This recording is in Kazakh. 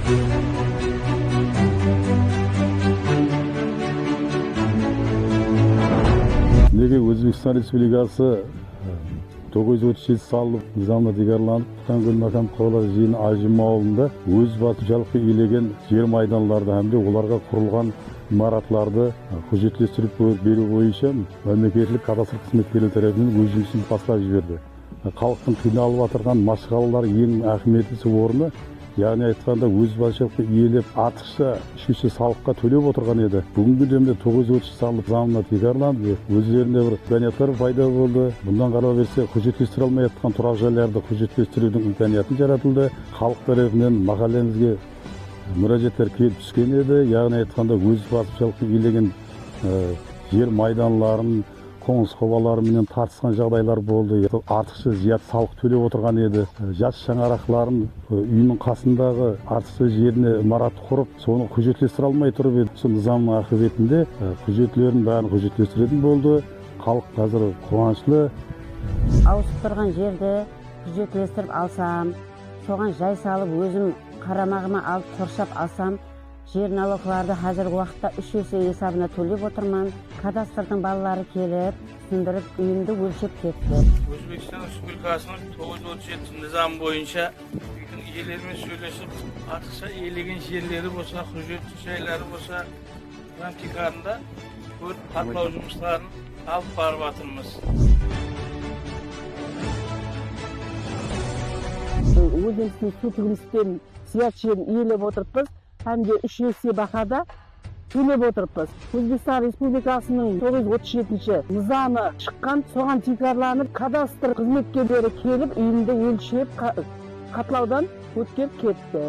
Неге Өзбекстан Республикасы 937 салып низамына дегарланып, Тұтангөл Макам Қаулар жиыны Ажым ауылында өз басы жалпы иелеген жер майданларды hamda оларға құрылған имараттарды құжаттастырып беру бойынша мемлекеттік кадастр қызметкерлері тарапынан өз жұмысын бастап жіберді. Халықтың қиналып отырған машғалалар ең әһмиетлісі орны, яғни айтқанда өз басшылықты иелеп артықша үшінші салыққа төлеп отырған еді. Бүгінгі демде 930 салық заңына тегарланды. Өздерінде бір имканияттар пайда болды. Бұндан қарап берсе, құжаттастыра алмай жатқан тұрақ жайларды құжаттастырудың имканияты жаратылды. Халық тарапынан махаллемізге müracaatlar kelip түскен еді. Яғни айтқанда өз басшылықты иелеген жер майданларын қоңыз қобаларымен тартысқан жағдайлар болды. Артықша зият салық төлеп отырған еді. Жас шаңырақтарын үйінің қасындағы артықша жеріне имарат құрып, соны құжаттастыра алмай тұрып еді. Сол низамның ақыбетінде құжаттарын бәрін құжаттастыратын болды. Халық қазір қуанышлы. Ауысып тұрған жерді құжаттастырып алсам, соған жай салып өзім қарамағыма алып қоршап алсам, жер налогларды қазіргі уақытта 3 есе есабына төлеп отырман. Кадастрдың балалары келіп, түсіндіріп, үйімді өлшеп кетті. Өзбекстан Республикасының 937 низам бойынша иелерімен сөйлесіп, артықша иелеген жерлері болса, құжатты жайлары болса, практикасында көріп қатлау жұмыстарын алып барып жатырмыз. Өзіміздің су тігілістен сият жерін иелеп отырыппыз, hamda 3 есе бақада төлеп отырыппыз. Өзбекстан Республикасының 937 низамы шыққан, соған тегарланып, кадастр қызметкерлері келіп, үйімді өлшеп, қатлаудан өткеп кетті.